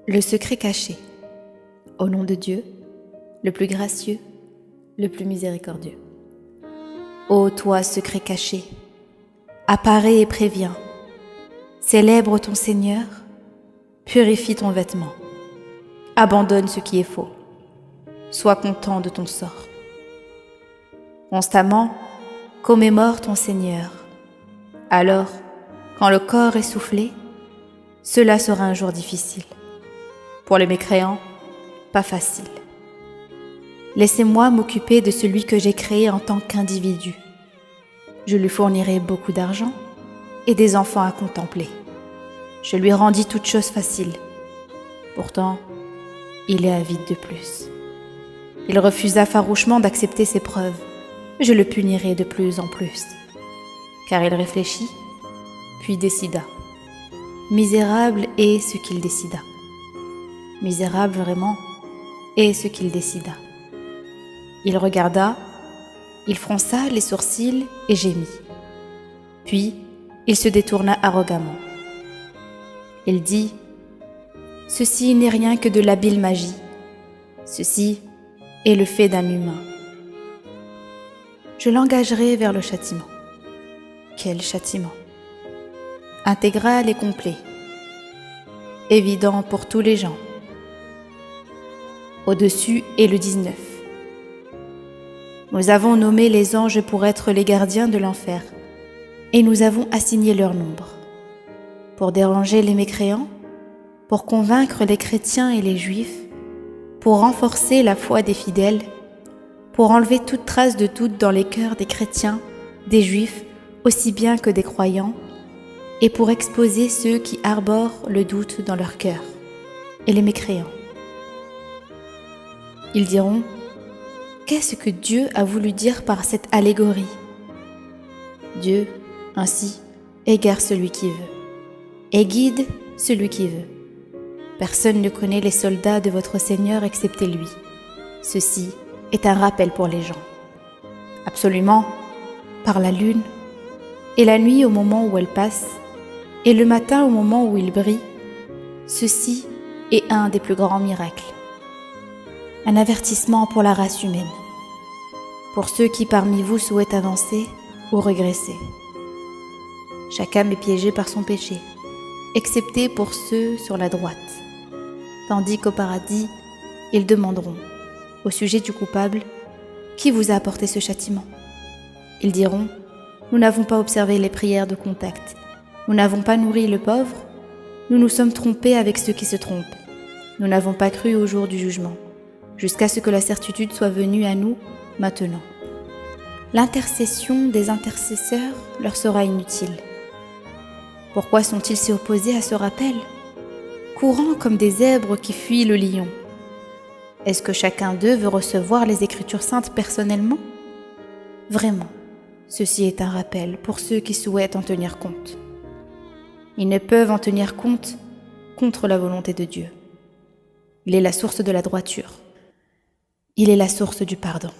Le secret caché. Au nom de Dieu, le plus gracieux, le plus miséricordieux. Ô toi, secret caché, apparais et préviens. Célèbre ton Seigneur, purifie ton vêtement. Abandonne ce qui est faux. Sois content de ton sort. Constamment, commémore ton Seigneur. Alors, quand le corps est soufflé, cela sera un jour difficile. Pour les mécréants, pas facile. Laissez-moi m'occuper de celui que j'ai créé en tant qu'individu. Je lui fournirai beaucoup d'argent et des enfants à contempler. Je lui rendis toute chose facile. Pourtant, il est avide de plus. Il refusa farouchement d'accepter ses preuves. Je le punirai de plus en plus. Car il réfléchit, puis décida. Misérable est ce qu'il décida. Misérable vraiment est ce qu'il décida. Il regarda, il fronça les sourcils et gémit. Puis, il se détourna arrogamment. Il dit : « Ceci n'est rien que de l'habile magie. Ceci est le fait d'un humain. Je l'engagerai vers le châtiment. » Quel châtiment ? Intégral et complet. Évident pour tous les gens. Au-dessus est le 19. Nous avons nommé les anges pour être les gardiens de l'enfer, et nous avons assigné leur nombre. Pour déranger les mécréants, pour convaincre les chrétiens et les juifs, pour renforcer la foi des fidèles, pour enlever toute trace de doute dans les cœurs des chrétiens, des juifs, aussi bien que des croyants, et pour exposer ceux qui arborent le doute dans leur cœur, et les mécréants. Ils diront : qu'est-ce que Dieu a voulu dire par cette allégorie ? Dieu, ainsi, égare celui qui veut, et guide celui qui veut. Personne ne connaît les soldats de votre Seigneur excepté lui. Ceci est un rappel pour les gens. Absolument, par la lune, et la nuit au moment où elle passe, et le matin au moment où il brille, ceci est un des plus grands miracles. Un avertissement pour la race humaine, pour ceux qui parmi vous souhaitent avancer ou régresser. Chaque âme est piégée par son péché, excepté pour ceux sur la droite, tandis qu'au paradis, ils demanderont, au sujet du coupable, qui vous a apporté ce châtiment ? Ils diront, nous n'avons pas observé les prières de contact, nous n'avons pas nourri le pauvre, nous nous sommes trompés avec ceux qui se trompent, nous n'avons pas cru au jour du jugement, jusqu'à ce que la certitude soit venue à nous maintenant. L'intercession des intercesseurs leur sera inutile. Pourquoi sont-ils si opposés à ce rappel ? Courant comme des zèbres qui fuient le lion. Est-ce que chacun d'eux veut recevoir les Écritures saintes personnellement ? Vraiment, ceci est un rappel pour ceux qui souhaitent en tenir compte. Ils ne peuvent en tenir compte contre la volonté de Dieu. Il est la source de la droiture. Il est la source du pardon.